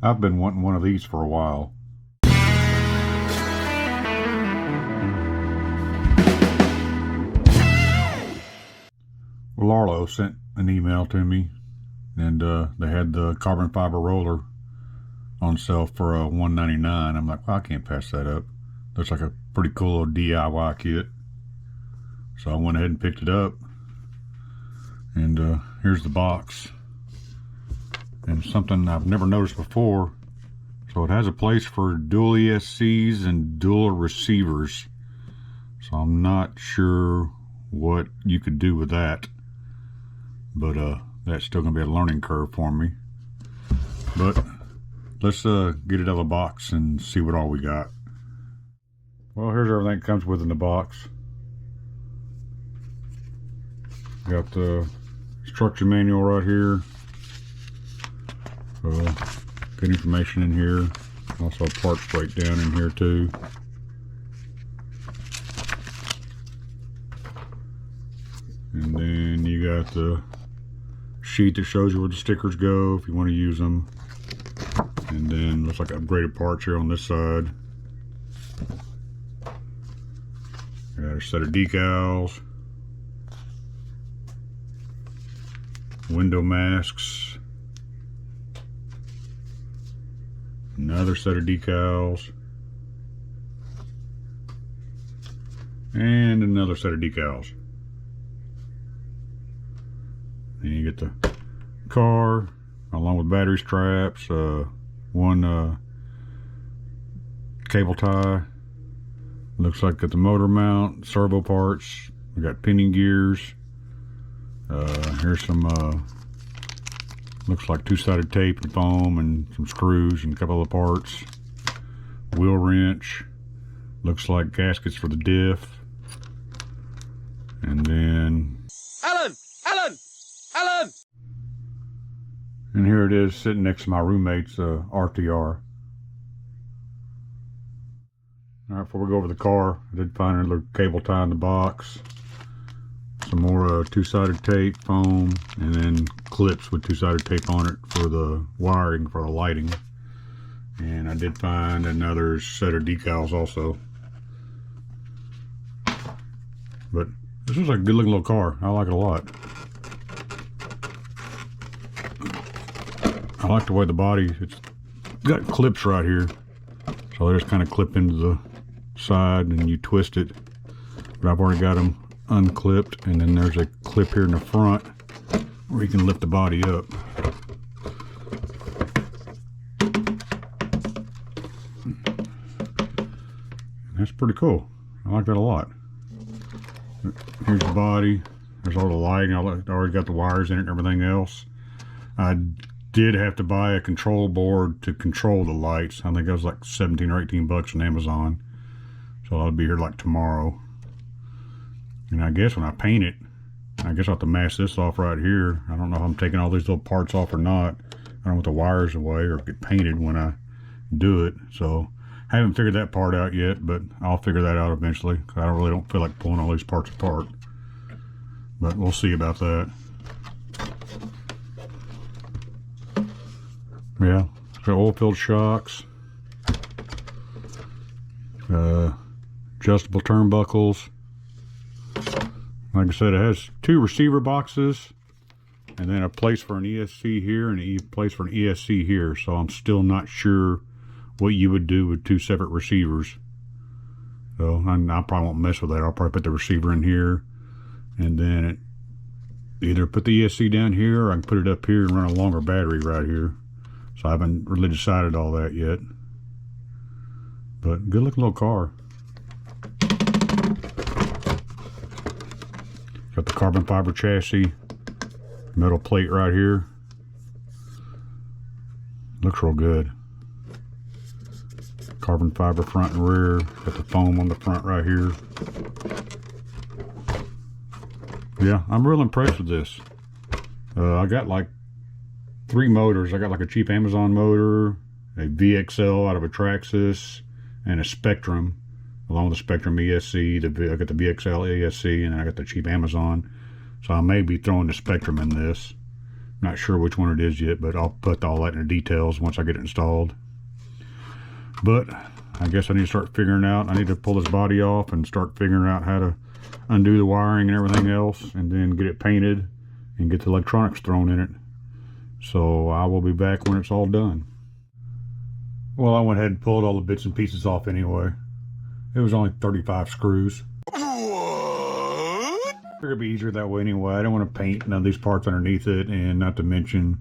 I've been wanting one of these for a while. Rlaarlo sent an email to me, and they had the carbon fiber roller on sale for $199. I'm like, well, I can't pass that up. Looks like a pretty cool little DIY kit. So I went ahead and picked it up, and here's the box. And something I've never noticed before. So it has a place for dual ESCs and dual receivers. So I'm not sure what you could do with that. But that's still gonna be a learning curve for me. But let's get it out of the box and see what all we got. Well, here's everything that comes with in the box. Got the instruction manual right here. Good information in here. Also a parts breakdown in here too. And then you got the sheet that shows you where the stickers go if you want to use them. And then looks like upgraded parts here on this side. Got a set of decals, window masks, another set of decals, and another set of decals. And you get the car along with battery straps, one cable tie. Looks like got the motor mount, servo parts. We got pinion gears. Here's some looks like two-sided tape and foam and some screws and a couple of parts. Wheel wrench. Looks like gaskets for the diff. And then Alan! And here it is sitting next to my roommate's RTR. Alright, before we go over the car, I did find another cable tie in the box. Some more two-sided tape, foam, and then clips with two-sided tape on it for the wiring for the lighting. And I did find another set of decals also. But this is like a good looking little car. I like it a lot. I like the way the body, it's got clips right here. So they just kind of clip into the side and you twist it. But I've already got them unclipped, and then there's a clip here in the front where you can lift the body up. That's pretty cool. I like that a lot. Here's the body. There's all the lighting. I already got the wires in it and everything else. I did have to buy a control board to control the lights. I think it was like 17 or 18 bucks on Amazon. So I'll be here like tomorrow. And I guess when I paint it, I guess I'll have to mask this off right here. I don't know if I'm taking all these little parts off or not. I don't want the wires away or get painted when I do it. So I haven't figured that part out yet, but I'll figure that out eventually. Cause I really don't feel like pulling all these parts apart. But we'll see about that. Yeah, got oil-filled shocks, adjustable turnbuckles. Like I said, it has two receiver boxes, and then a place for an ESC here and a place for an ESC here. So I'm still not sure what you would do with two separate receivers. So I probably won't mess with that. I'll probably put the receiver in here, and then either put the ESC down here, or I can put it up here and run a longer battery right here. So I haven't really decided all that yet. But good looking little car. Got the carbon fiber chassis, metal plate right here. Looks real good. Carbon fiber front and rear. Got the foam on the front right here. Yeah, I'm real impressed with this. I got like 3 motors. I got like a cheap Amazon motor, a VXL out of a Traxxas, and a Spectrum, along with the Spectrum ESC. I got the VXL ESC, and then I got the cheap Amazon. So I may be throwing the Spectrum in this. Not sure which one it is yet, but I'll put all that in the details once I get it installed. But I guess I need to start figuring out, I need to pull this body off and start figuring out how to undo the wiring and everything else, and then get it painted and get the electronics thrown in it. So I will be back when it's all done. Well, I went ahead and pulled all the bits and pieces off anyway. It was only 35 screws. What? It'd be easier that way anyway. I don't want to paint none of these parts underneath it, and not to mention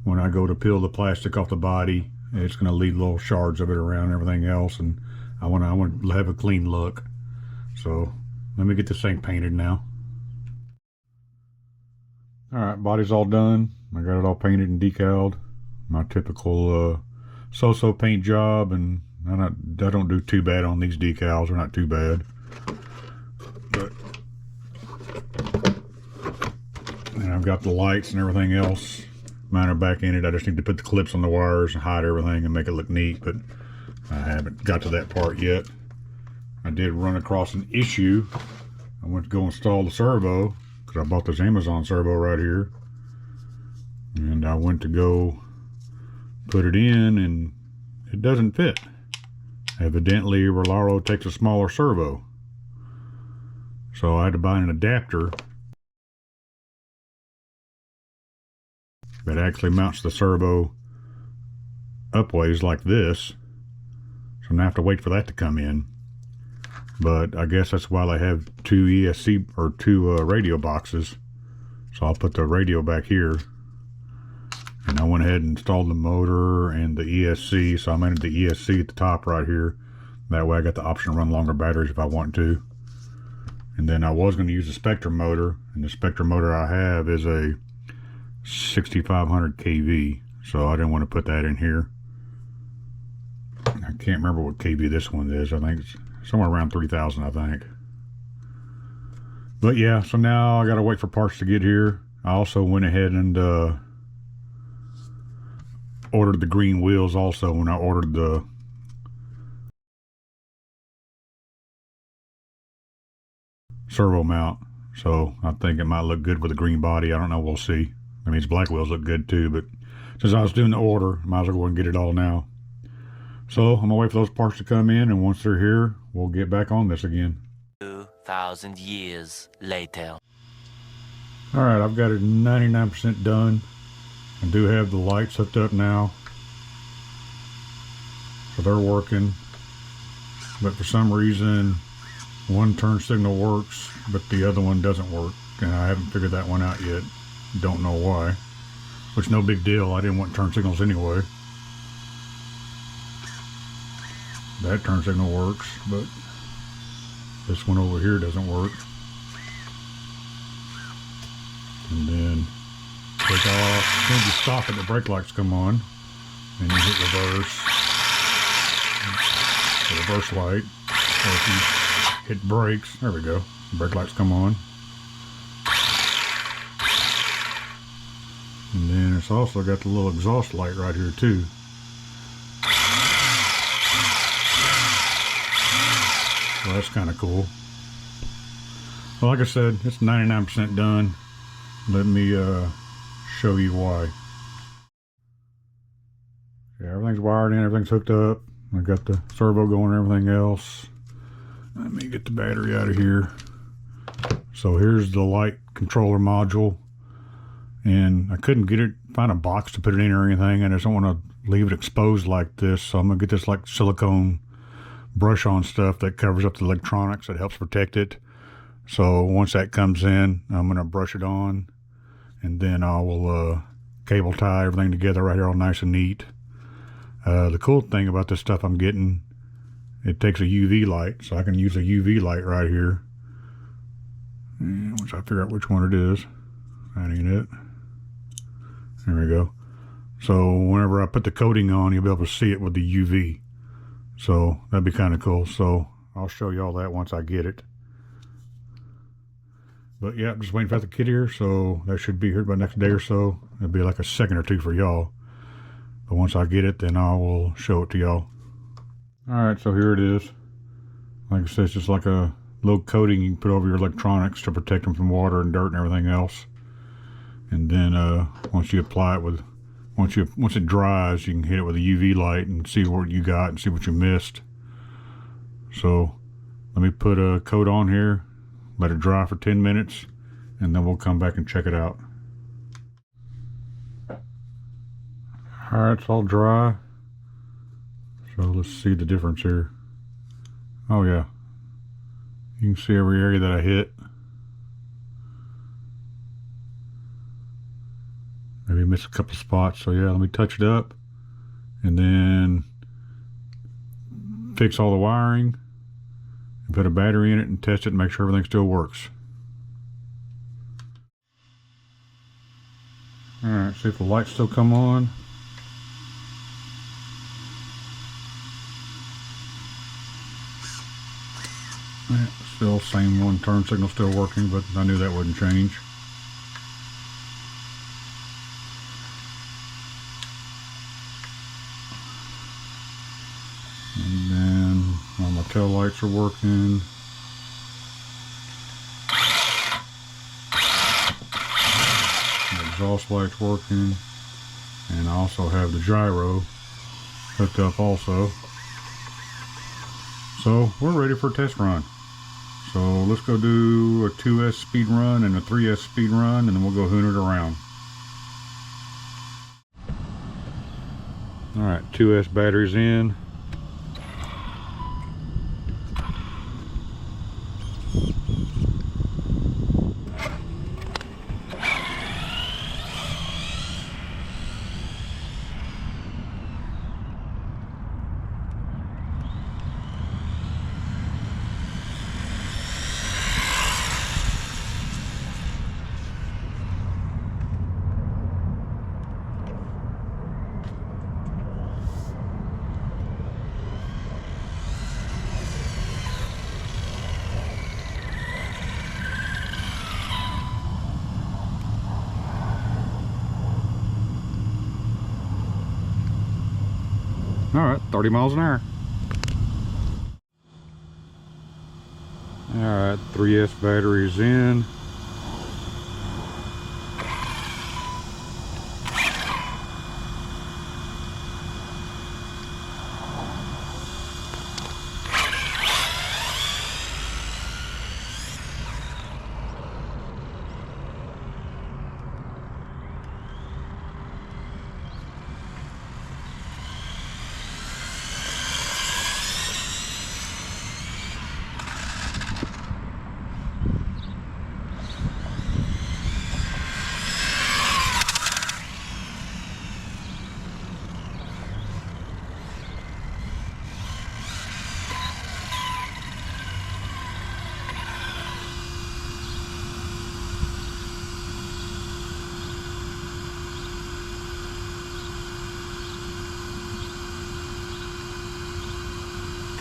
when I go to peel the plastic off the body, it's going to leave little shards of it around and everything else, and I want to have a clean look. So let me get this thing painted now. Alright, body's all done. I got it all painted and decaled. My typical so-so paint job, and I don't do too bad on these decals. They're not too bad. But and I've got the lights and everything else. Mine are back in it. I just need to put the clips on the wires and hide everything and make it look neat, but I haven't got to that part yet. I did run across an issue. I went to go install the servo, because I bought this Amazon servo right here, and I went to go put it in and it doesn't fit. Evidently Rlaarlo takes a smaller servo, so I had to buy an adapter that actually mounts the servo upways like this, so now I have to wait for that to come in. But I guess that's why they have two ESC or two radio boxes. So I'll put the radio back here. And I went ahead and installed the motor and the ESC. So I mounted the ESC at the top right here. That way I got the option to run longer batteries if I want to. And then I was going to use the Spectrum motor. And the Spectrum motor I have is a 6500 kV. So I didn't want to put that in here. I can't remember what kV this one is. I think it's somewhere around 3000, I think. But yeah, so now I gotta wait for parts to get here. I also went ahead and ordered the green wheels also when I ordered the servo mount. So I think it might look good with the green body. I don't know, we'll see. I mean, these black wheels look good too, but since I was doing the order, might as well go and get it all now. So I'm gonna wait for those parts to come in, and once they're here, we'll get back on this again. 2,000 years later. Alright, I've got it 99% done. I do have the lights hooked up now, so they're working. But for some reason, one turn signal works, but the other one doesn't work, and I haven't figured that one out yet. Don't know why. Which, no big deal. I didn't want turn signals anyway. That turn signal works, but this one over here doesn't work. And then take off. As soon as you stop it, the brake lights come on, and you hit reverse. The reverse light. Or if you hit brakes, there we go. The brake lights come on. And then it's also got the little exhaust light right here too. Well, that's kind of cool. Well, like I said, it's 99% done. Let me show you why. Yeah, everything's wired in, everything's hooked up. I got the servo going and everything else. Let me get the battery out of here. So here's the light controller module. And I couldn't find a box to put it in or anything. And I just don't want to leave it exposed like this. So I'm going to get this like silicone brush on stuff that covers up the electronics, that helps protect it. So once that comes in, I'm going to brush it on, and then I will cable tie everything together right here all nice and neat. The cool thing about this stuff I'm getting, it takes a UV light, so I can use a UV light right here. And once I figure out which one it is, that ain't it. There we go. So whenever I put the coating on, you'll be able to see it with the UV. So that'd be kind of cool. So I'll show you all that once I get it. But yeah, I'm just waiting for the kit here. So that should be here by next day or so. It'll be like a second or two for y'all. But once I get it, then I will show it to y'all. Alright, so here it is. Like I said, it's just like a little coating you can put over your electronics to protect them from water and dirt and everything else. And then once you apply it with, once it dries, you can hit it with a UV light and see what you got and see what you missed. So let me put a coat on here, let it dry for 10 minutes, and then we'll come back and check it out. Alright, it's all dry. So let's see the difference here. Oh yeah, you can see every area that I hit. Maybe miss a couple spots. So yeah, let me touch it up and then fix all the wiring and put a battery in it and test it and make sure everything still works. Alright, see if the lights still come on. Yeah, still same one, turn signal still working, but I knew that wouldn't change. And then all my tail lights are working. The exhaust lights working. And I also have the gyro hooked up also. So we're ready for a test run. So let's go do a 2S speed run and a 3S speed run, and then we'll go hoon it around. Alright, 2S batteries in. Alright, 30 miles an hour. Alright, 3S batteries in.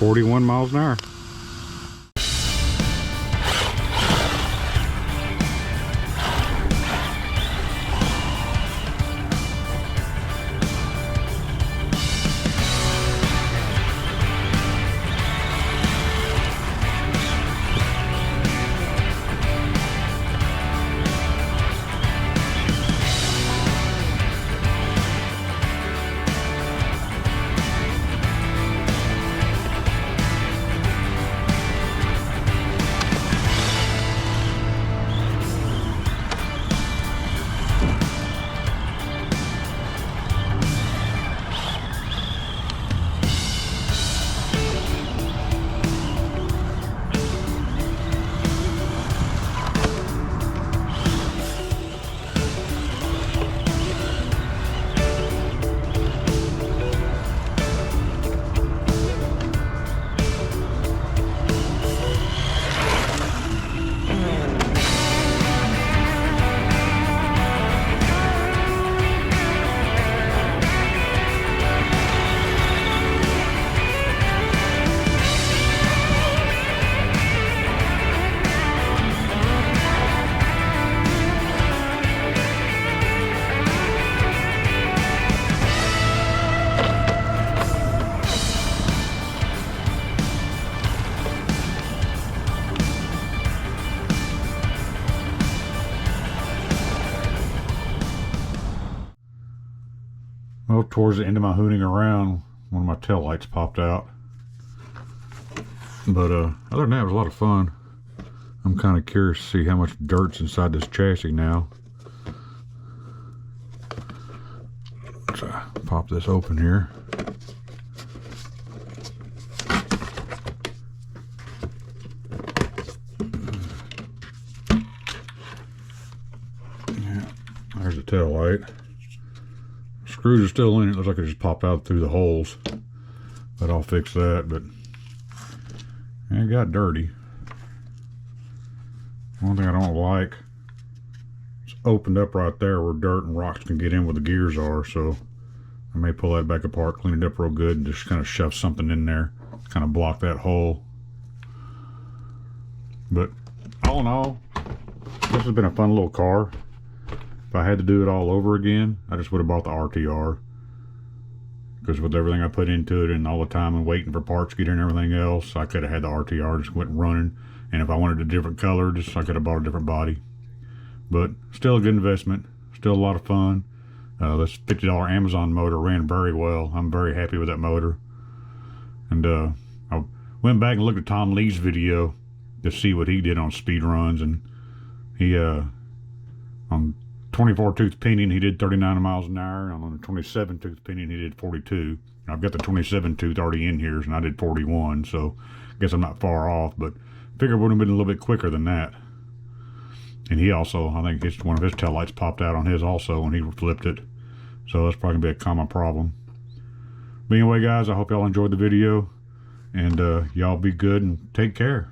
.41 miles an hour. towards the end of my hooning around, one of my tail lights popped out. But other than that, it was a lot of fun. I'm kind of curious to see how much dirt's inside this chassis now. Let's pop this open here. Yeah, there's the tail light. Screws are still in it. Looks like it just popped out through the holes. But I'll fix that. But it got dirty. One thing I don't like, it's opened up right there where dirt and rocks can get in where the gears are, so I may pull that back apart, clean it up real good, and just kind of shove something in there, kind of block that hole. But all in all, this has been a fun little car. If I had to do it all over again, I just would have bought the RTR. Because with everything I put into it and all the time and waiting for parts to get in and everything else, I could have had the RTR, just went running. And if I wanted a different color, I could have bought a different body. But still a good investment. Still a lot of fun. This $50 Amazon motor ran very well. I'm very happy with that motor. And I went back and looked at Tom Lee's video to see what he did on speed runs. And he, on 24 tooth pinion, he did 39 miles an hour. And on the 27 tooth pinion, he did 42. I've got the 27 tooth already in here, and I did 41. So I guess I'm not far off. But figure it would have been a little bit quicker than that. And he also, I think one of his tail lights popped out on his also when he flipped it. So that's probably going to be a common problem. But anyway, guys, I hope y'all enjoyed the video. And y'all be good and take care.